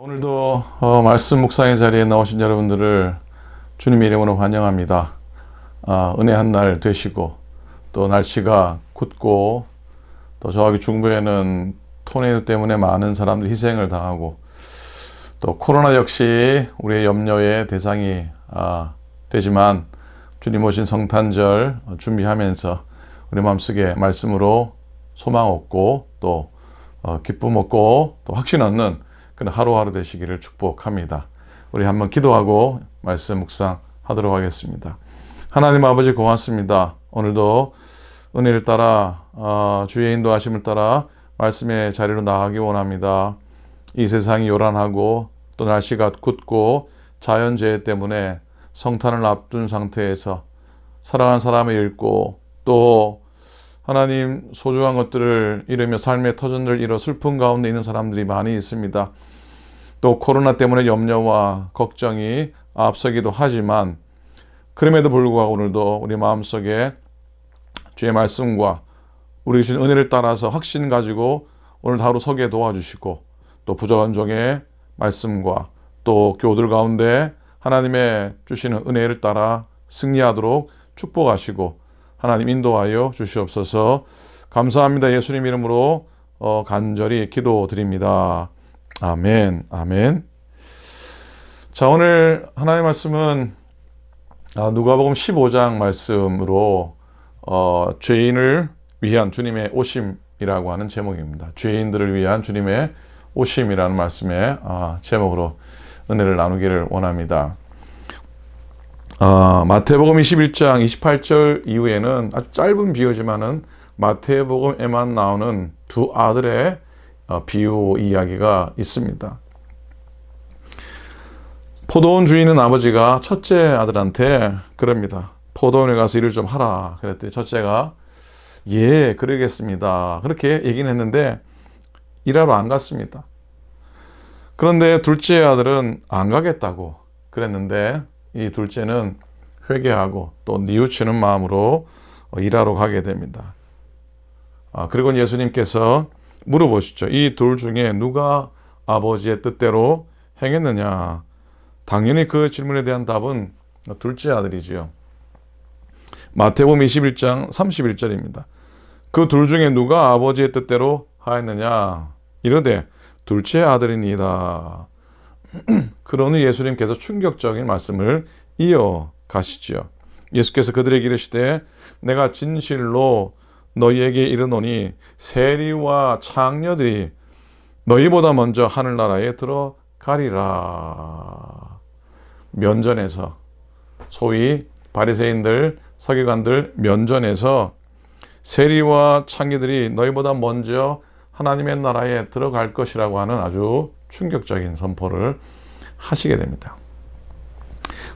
오늘도 말씀 묵상의 자리에 나오신 여러분들을 주님의 이름으로 환영합니다. 은혜 한 날 되시고, 또 날씨가 굳고, 또 저기 중부에는 토네이도 때문에 많은 사람들이 희생을 당하고, 또 코로나 역시 우리의 염려의 대상이 되지만 주님 오신 성탄절 준비하면서 우리 마음속에 말씀으로 소망 얻고, 또 기쁨 얻고, 또 확신 얻는 그런 하루하루 되시기를 축복합니다. 우리 한번 기도하고 말씀 묵상하도록 하겠습니다. 하나님 아버지 고맙습니다. 오늘도 은혜를 따라 주의 인도하심을 따라 말씀의 자리로 나가기 원합니다. 이 세상이 요란하고 또 날씨가 굳고 자연재해 때문에 성탄을 앞둔 상태에서 사랑하는 사람을 잃고, 또 하나님 소중한 것들을 잃으며 삶의 터전을 잃어 슬픔 가운데 있는 사람들이 많이 있습니다. 또 코로나 때문에 염려와 걱정이 앞서기도 하지만, 그럼에도 불구하고 오늘도 우리 마음속에 주의 말씀과 우리 주신 은혜를 따라서 확신 가지고 오늘 하루 서게 도와주시고, 또 부족한 종의 말씀과 또 교들 가운데 하나님의 주시는 은혜를 따라 승리하도록 축복하시고 하나님 인도하여 주시옵소서. 감사합니다. 예수님 이름으로 간절히 기도드립니다. 아멘, 아멘. 자, 오늘 하나님의 말씀은 누가복음 15장 말씀으로 죄인을 위한 주님의 오심이라고 하는 제목입니다. 죄인들을 위한 주님의 오심이라는 말씀의 제목으로 은혜를 나누기를 원합니다. 마태복음 21장 28절 이후에는 아주 짧은 비유지만은 마태복음에만 나오는 두 아들의 비유 이야기가 있습니다. 포도원 주인은 아버지가 첫째 아들한테 그럽니다. 포도원에 가서 일을 좀 하라. 그랬더니 첫째가 예, 그러겠습니다. 그렇게 얘기는 했는데 일하러 안 갔습니다. 그런데 둘째 아들은 안 가겠다고 그랬는데 이 둘째는 회개하고 또 뉘우치는 마음으로 일하러 가게 됩니다. 그리고 예수님께서 물어보시죠. 이 둘 중에 누가 아버지의 뜻대로 행했느냐? 당연히 그 질문에 대한 답은 둘째 아들이지요. 마태복음 21장 31절입니다. 그 둘 중에 누가 아버지의 뜻대로 하였느냐? 이르되 둘째 아들이니이다. 그러는 예수님께서 충격적인 말씀을 이어가시죠. 예수께서 그들에게 이르시되 내가 진실로 너희에게 이르노니 세리와 창녀들이 너희보다 먼저 하늘나라에 들어가리라. 면전에서, 소위 바리새인들, 서기관들 면전에서 세리와 창녀들이 너희보다 먼저 하나님의 나라에 들어갈 것이라고 하는 아주 충격적인 선포를 하시게 됩니다.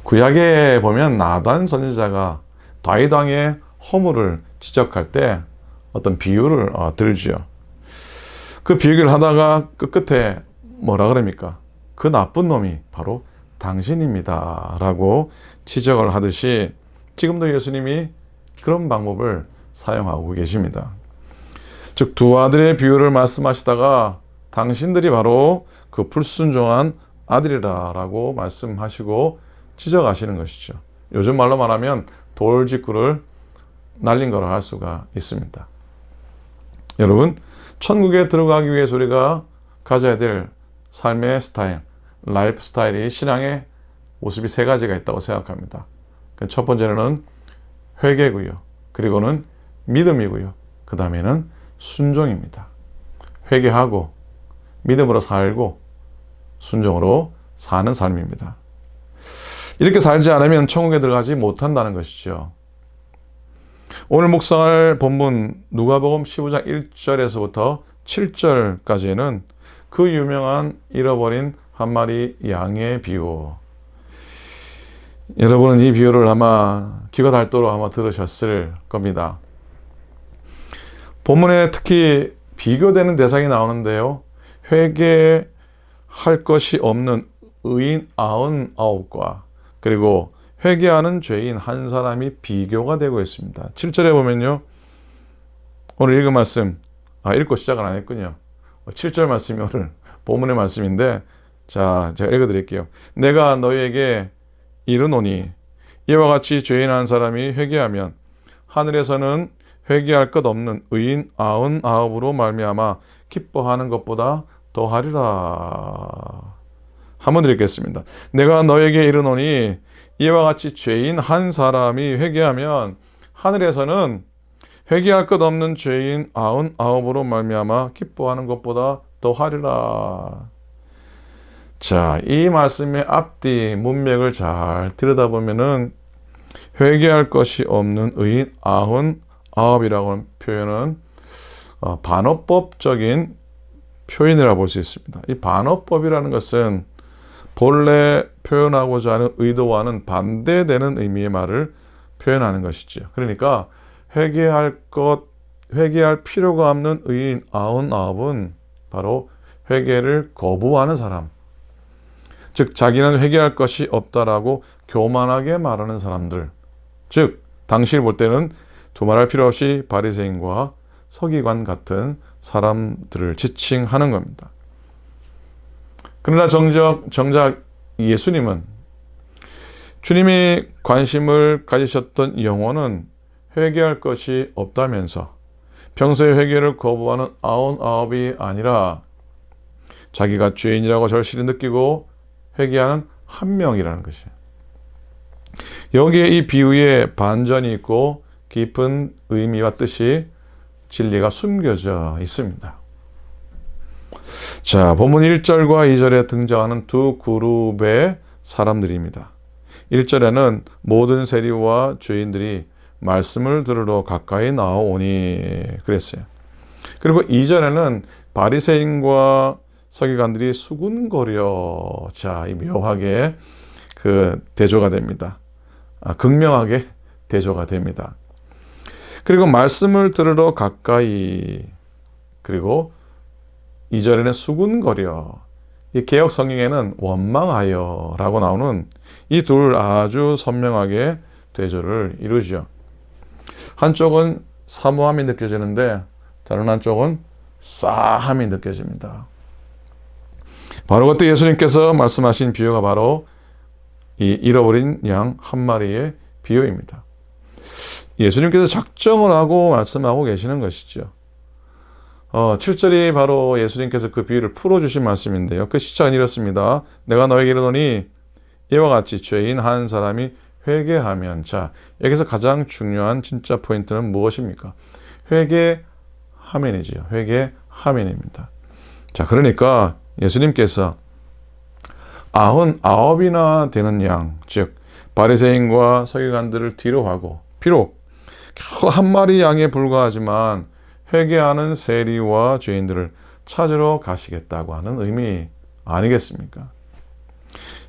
구약에 보면 나단 선지자가 다윗 왕의 허물을 지적할 때 어떤 비유를 들지요. 그 비유를 하다가 끝에 뭐라 그럽니까? 그 나쁜 놈이 바로 당신입니다 라고 지적을 하듯이 지금도 예수님이 그런 방법을 사용하고 계십니다. 즉, 두 아들의 비유를 말씀하시다가 당신들이 바로 그 불순종한 아들이라 라고 말씀하시고 지적하시는 것이죠. 요즘 말로 말하면 돌직구를 날린 거라 할 수가 있습니다. 여러분, 천국에 들어가기 위해서 우리가 가져야 될 삶의 스타일, 라이프 스타일이 신앙의 모습이 세 가지가 있다고 생각합니다. 첫 번째는 회개고요. 그리고는 믿음이고요. 그 다음에는 순종입니다. 회개하고 믿음으로 살고 순종으로 사는 삶입니다. 이렇게 살지 않으면 천국에 들어가지 못한다는 것이죠. 오늘 묵상할 본문 누가복음 15장 1절에서부터 7절까지는 그 유명한 잃어버린 한 마리 양의 비유. 여러분은 이 비유를 아마 귀가 닳도록 아마 들으셨을 겁니다. 본문에 특히 비교되는 대상이 나오는데요. 회개할 것이 없는 의인 99과 그리고 회개하는 죄인 한 사람이 비교가 되고 있습니다. 7절에 보면요. 오늘 읽은 말씀, 읽고 시작을 안 했군요. 7절 말씀이 오늘 본문의 말씀인데 자, 제가 읽어드릴게요. 내가 너희에게 이르노니 이와 같이 죄인한 사람이 회개하면 하늘에서는 회개할 것 없는 의인 99으로 말미암아 기뻐하는 것보다 더하리라. 한번 읽겠습니다. 내가 너에게 이르노니 이와 같이 죄인 한 사람이 회개하면 하늘에서는 회개할 것 없는 죄인 99으로 말미암아 기뻐하는 것보다 더하리라. 자, 이 말씀의 앞뒤 문맥을 잘 들여다보면은 회개할 것이 없는 의인 99이라고 하는 표현은 반어법적인 표현이라고 볼 수 있습니다. 이 반어법이라는 것은 본래 표현하고자 하는 의도와는 반대되는 의미의 말을 표현하는 것이죠. 그러니까 회개할 필요가 없는 의인 99은 바로 회개를 거부하는 사람, 즉 자기는 회개할 것이 없다라고 교만하게 말하는 사람들, 즉 당시를 볼 때는 두말할 필요 없이 바리새인과 서기관 같은 사람들을 지칭하는 겁니다. 그러나 정작 예수님은 주님이 관심을 가지셨던 영혼은 회개할 것이 없다면서 평소에 회개를 거부하는 99이 아니라 자기가 죄인이라고 절실히 느끼고 회개하는 한 명이라는 것이에요. 여기에 이 비유에 반전이 있고 깊은 의미와 뜻이 진리가 숨겨져 있습니다. 자, 본문 1절과 2절에 등장하는 두 그룹의 사람들입니다. 1절에는 모든 세리와 죄인들이 말씀을 들으러 가까이 나오니 그랬어요. 그리고 2절에는 바리새인과 서기관들이 수군거려, 자, 이 묘하게 대조가 됩니다. 극명하게 대조가 됩니다. 그리고 말씀을 들으러 가까이, 그리고 2절에는 수군거려, 이 개역 성경에는 원망하여 라고 나오는 이 둘 아주 선명하게 대조를 이루죠. 한쪽은 사모함이 느껴지는데 다른 한쪽은 싸함이 느껴집니다. 바로 그때 예수님께서 말씀하신 비유가 바로 이 잃어버린 양 한 마리의 비유입니다. 예수님께서 작정을 하고 말씀하고 계시는 것이죠. 7절이 바로 예수님께서 그 비유를 풀어주신 말씀인데요. 그 시작은 이렇습니다. 내가 너에게 이르노니 이와 같이 죄인 한 사람이 회개하면, 자, 여기서 가장 중요한 진짜 포인트는 무엇입니까? 회개하면이지요. 회개하면입니다. 자, 그러니까 예수님께서 99이나 되는 양, 즉 바리새인과 서기관들을 뒤로 하고 비록 겨우 한 마리 양에 불과하지만 회개하는 세리와 죄인들을 찾으러 가시겠다고 하는 의미 아니겠습니까?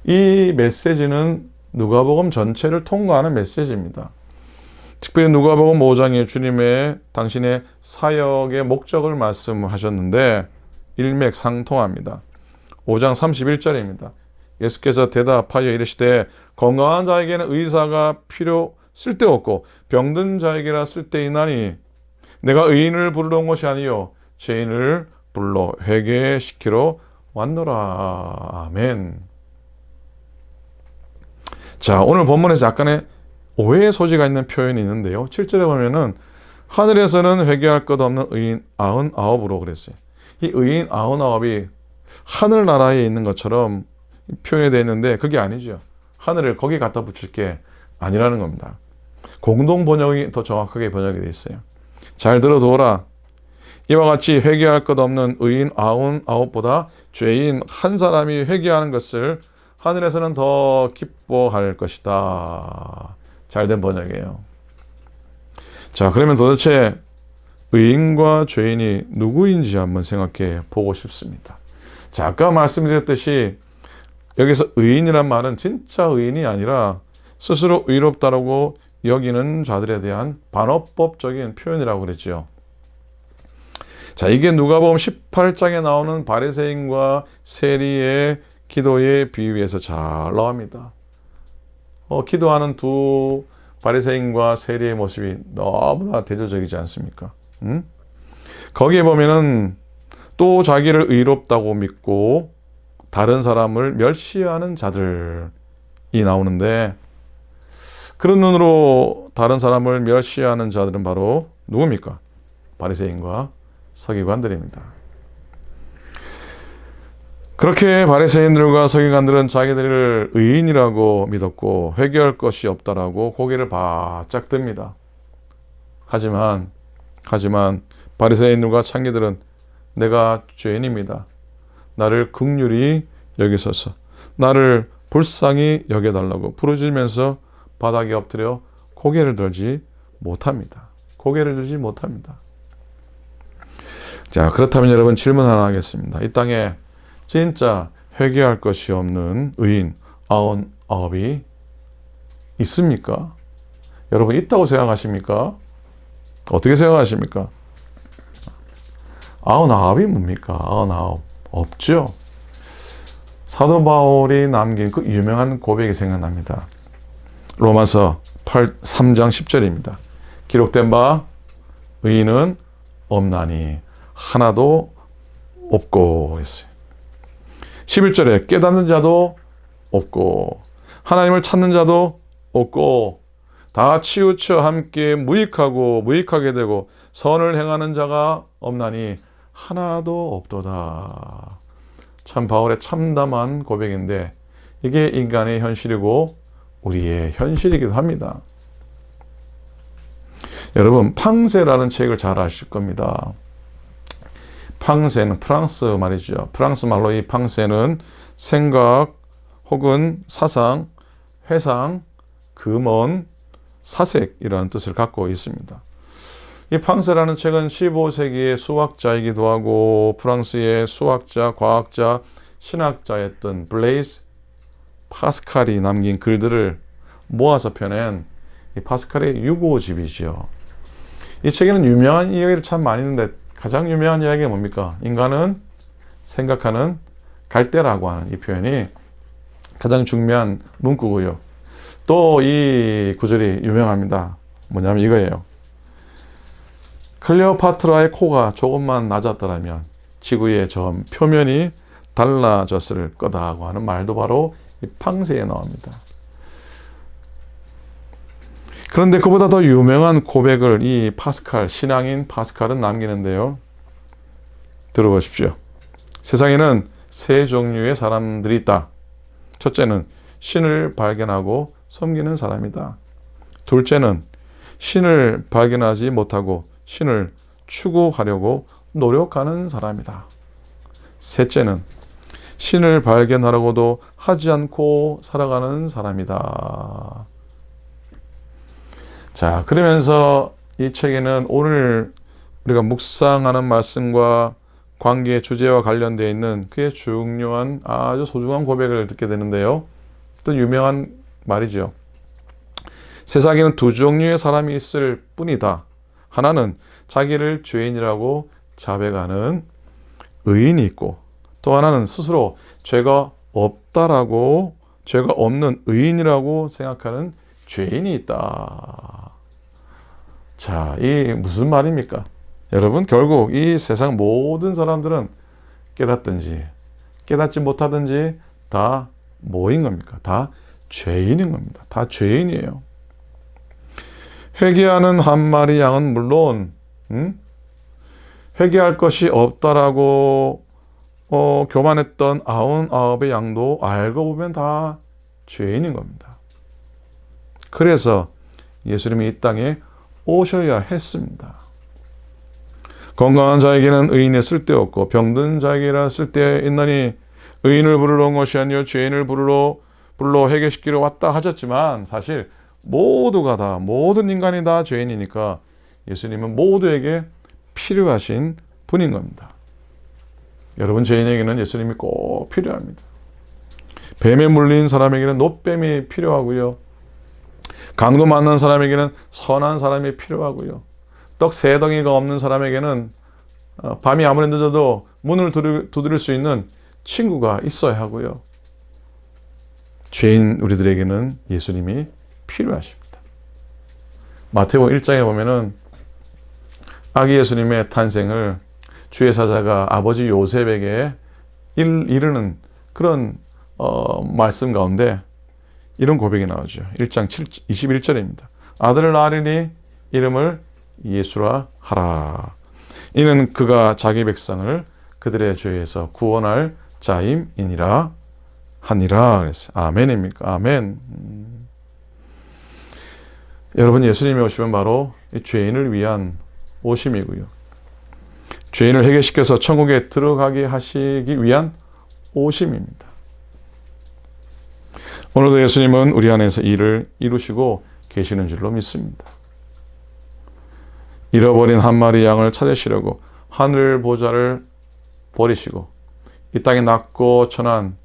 이 메시지는 누가복음 전체를 통과하는 메시지입니다. 특별히 누가복음 5장에 주님의 당신의 사역의 목적을 말씀하셨는데 일맥상통합니다. 5장 31절입니다. 예수께서 대답하여 이르시되 건강한 자에게는 의사가 쓸데없고 병든 자에게라 쓸데있나니 내가 의인을 부르러 온 것이 아니요 죄인을 불러 회개시키러 왔노라. 아멘. 자, 오늘 본문에서 약간의 오해의 소지가 있는 표현이 있는데요. 7절에 보면은 하늘에서는 회개할 것 없는 의인 99으로 그랬어요. 이 의인 99이 하늘나라에 있는 것처럼 표현이 되어 있는데 그게 아니죠. 하늘을 거기 갖다 붙일 게 아니라는 겁니다. 공동 번역이 더 정확하게 번역이 되어 있어요. 잘 들어두어라. 이와 같이 회개할 것 없는 의인 99보다 죄인 한 사람이 회개하는 것을 하늘에서는 더 기뻐할 것이다. 잘된 번역이에요. 자, 그러면 도대체 의인과 죄인이 누구인지 한번 생각해 보고 싶습니다. 자, 아까 말씀드렸듯이 여기서 의인이란 말은 진짜 의인이 아니라 스스로 의롭다라고 여기는 자들에 대한 반어법적인 표현이라고 그랬죠. 자, 이게 누가복음 18장에 나오는 바리새인과 세리의 기도의 비유에서 잘 나옵니다. 기도하는 두 바리새인과 세리의 모습이 너무나 대조적이지 않습니까? 거기에 보면은 또 자기를 의롭다고 믿고 다른 사람을 멸시하는 자들이 나오는데, 그런 눈으로 다른 사람을 멸시하는 자들은 바로 누굽니까? 바리새인과 서기관들입니다. 그렇게 바리새인들과 서기관들은 자기들을 의인이라고 믿었고 회개할 것이 없다라고 고개를 바짝 듭니다. 하지만 바리새인들과 창기들은 내가 죄인입니다. 나를 긍휼히 여기소서. 나를 불쌍히 여겨달라고 부르짖으면서 바닥에 엎드려 고개를 들지 못합니다. 고개를 들지 못합니다. 자, 그렇다면 여러분 질문 하나 하겠습니다. 이 땅에 진짜 회개할 것이 없는 의인 99이 있습니까? 여러분 있다고 생각하십니까? 어떻게 생각하십니까? 99이 뭡니까? 99 없죠. 사도 바울이 남긴 그 유명한 고백이 생각납니다. 로마서 3장 10절입니다. 기록된 바 의인은 없나니 하나도 없고 했어요. 11절에 깨닫는 자도 없고 하나님을 찾는 자도 없고 다 치우쳐 함께 무익하게 되고 선을 행하는 자가 없나니 하나도 없도다. 참 바울의 참담한 고백인데 이게 인간의 현실이고 우리의 현실이기도 합니다. 여러분 팡세라는 책을 잘 아실 겁니다. 팡세는 프랑스 말이죠. 프랑스 말로 이 팡세는 생각 혹은 사상, 회상, 금언, 사색이라는 뜻을 갖고 있습니다. 이 팡세라는 책은 15세기의 수학자이기도 하고 프랑스의 수학자, 과학자, 신학자였던 블레이즈 파스칼이 남긴 글들을 모아서 펴낸 이 파스칼의 유고집이죠. 이 책에는 유명한 이야기를 참 많이 있는데 가장 유명한 이야기가 뭡니까? 인간은 생각하는 갈대라고 하는 이 표현이 가장 중요한 문구고요. 또 이 구절이 유명합니다. 뭐냐면 이거예요. 클레오파트라의 코가 조금만 낮았더라면 지구의 저 표면이 달라졌을 거다고 하는 말도 바로 이 팡세에 나옵니다. 그런데 그보다 더 유명한 고백을 이 파스칼, 신앙인 파스칼은 남기는데요. 들어보십시오. 세상에는 세 종류의 사람들이 있다. 첫째는 신을 발견하고 섬기는 사람이다. 둘째는 신을 발견하지 못하고 신을 추구하려고 노력하는 사람이다. 셋째는 신을 발견하려고도 하지 않고 살아가는 사람이다. 자, 그러면서 이 책에는 오늘 우리가 묵상하는 말씀과 관계의 주제와 관련되어 있는 그의 중요한 아주 소중한 고백을 듣게 되는데요. 또 유명한 말이죠. 세상에는 두 종류의 사람이 있을 뿐이다. 하나는 자기를 죄인이라고 자백하는 의인이 있고 또 하나는 스스로 죄가 없다라고 죄가 없는 의인이라고 생각하는 죄인이 있다. 자, 이 무슨 말입니까? 여러분 결국 이 세상 모든 사람들은 깨닫든지 깨닫지 못하든지 다 뭐인 겁니까? 다 죄인인 겁니다. 다 죄인이에요. 회개하는 한 마리 양은 물론 회개할 것이 없다라고 교만했던 99의 양도 알고 보면 다 죄인인 겁니다. 그래서 예수님이 이 땅에 오셔야 했습니다. 건강한 자에게는 의인이 쓸데없고 병든 자에게라 쓸데있나니 의인을 부르러 온 것이 아니요 죄인을 불러 회개시키러 왔다 하셨지만 사실 모두가 다 모든 인간이 다 죄인이니까 예수님은 모두에게 필요하신 분인 겁니다. 여러분 죄인에게는 예수님이 꼭 필요합니다. 뱀에 물린 사람에게는 노뱀이 필요하고요. 강도 만난 사람에게는 선한 사람이 필요하고요. 떡 세 덩이가 없는 사람에게는 밤이 아무리 늦어도 문을 두드릴 수 있는 친구가 있어야 하고요. 죄인 우리들에게는 예수님이 필요하십니다. 마태복음 1장에 보면은 아기 예수님의 탄생을 주의 사자가 아버지 요셉에게 이르는 그런 말씀 가운데 이런 고백이 나오죠. 1장 21절입니다. 아들을 낳으리니 이름을 예수라 하라. 이는 그가 자기 백성을 그들의 죄에서 구원할 자임이니라 하니라. 그랬어요. 아멘입니까? 아멘. 여러분, 예수님이 오시면 바로 이 죄인을 위한 오심이고요. 죄인을 해결시켜서 천국에 들어가게 하시기 위한 오심입니다. 오늘도 예수님은 우리 안에서 일을 이루시고 계시는 줄로 믿습니다. 잃어버린 한 마리 양을 찾으시려고 하늘 보좌를 버리시고 이 땅에 낮고 천한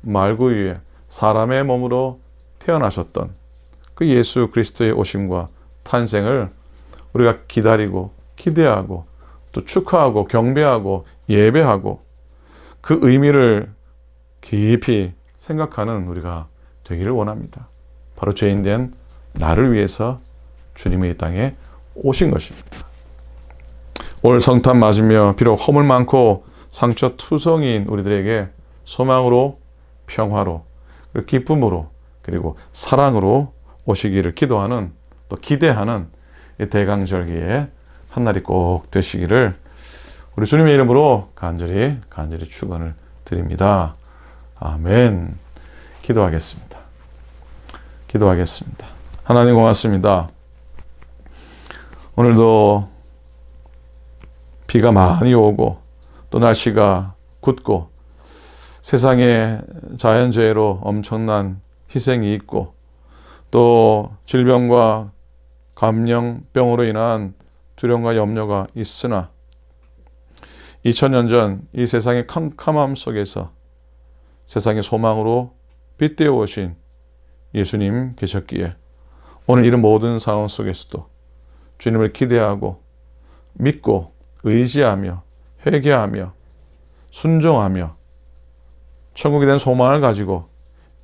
말구 위에 사람의 몸으로 태어나셨던 그 예수 그리스도의 오심과 탄생을 우리가 기다리고 기대하고 또 축하하고 경배하고 예배하고 그 의미를 깊이 생각하는 우리가 되기를 원합니다. 바로 죄인된 나를 위해서 주님의 이 땅에 오신 것입니다. 오늘 성탄 맞으며 비록 허물 많고 상처 투성이인 우리들에게 소망으로, 평화로, 기쁨으로, 그리고 사랑으로 오시기를 기도하는, 또 기대하는 이 대강절기에 한날이 꼭 되시기를 우리 주님의 이름으로 간절히 축원을 드립니다. 아멘. 기도하겠습니다. 하나님 고맙습니다. 오늘도 비가 많이 오고 또 날씨가 굳고 세상에 자연재해로 엄청난 희생이 있고 또 질병과 감염병으로 인한 두려움과 염려가 있으나 2000년 전 이 세상의 캄캄함 속에서 세상의 소망으로 빛되어 오신 예수님 계셨기에 오늘 이런 모든 상황 속에서도 주님을 기대하고 믿고 의지하며 회개하며 순종하며 천국에 대한 소망을 가지고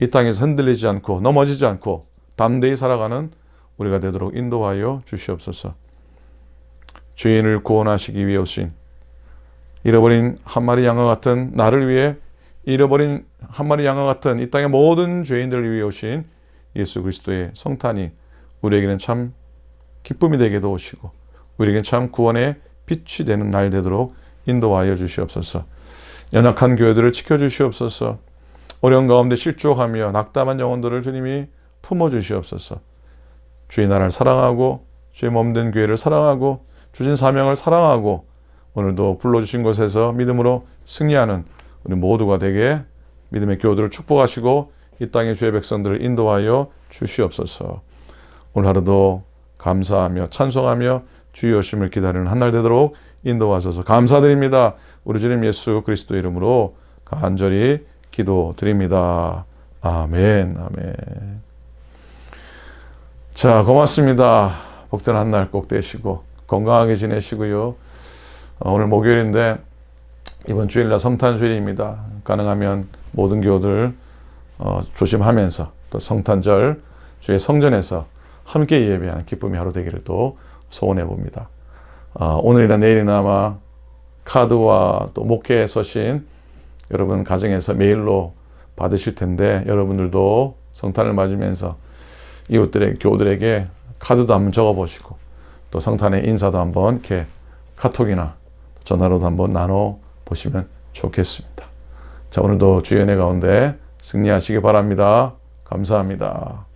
이 땅에서 흔들리지 않고 넘어지지 않고 담대히 살아가는 우리가 되도록 인도하여 주시옵소서. 죄인을 구원하시기 위해 오신 잃어버린 한 마리 양과 같은 나를 위해 잃어버린 한 마리 양과 같은 이 땅의 모든 죄인들을 위해 오신 예수 그리스도의 성탄이 우리에게는 참 기쁨이 되게 도우시고 우리에게는 참 구원의 빛이 되는 날 되도록 인도하여 주시옵소서. 연약한 교회들을 지켜주시옵소서. 어려운 가운데 실족하며 낙담한 영혼들을 주님이 품어주시옵소서. 주의 나라를 사랑하고 주의 몸된 교회를 사랑하고 주신 사명을 사랑하고 오늘도 불러주신 곳에서 믿음으로 승리하는 우리 모두가 되게 믿음의 교우들을 축복하시고 이 땅의 주의 백성들을 인도하여 주시옵소서. 오늘 하루도 감사하며 찬송하며 주의 오심을 기다리는 한 날 되도록 인도하소서. 감사드립니다. 우리 주님 예수 그리스도 이름으로 간절히 기도드립니다. 아멘. 자, 고맙습니다. 복된 한 날 꼭 되시고 건강하게 지내시고요. 오늘 목요일인데 이번 주일날 성탄주일입니다. 가능하면 모든 교우들 조심하면서 또 성탄절 주의 성전에서 함께 예배하는 기쁨의 하루 되기를 또 소원해 봅니다. 오늘이나 내일이나 아마 카드와 또 목회에 서신 여러분 가정에서 메일로 받으실 텐데 여러분들도 성탄을 맞으면서 이웃들에게, 교우들에게 카드도 한번 적어보시고 또 성탄의 인사도 한번 이렇게 카톡이나 전화로도 한번 나눠보시면 좋겠습니다. 자, 오늘도 주의 은혜 가운데 승리하시기 바랍니다. 감사합니다.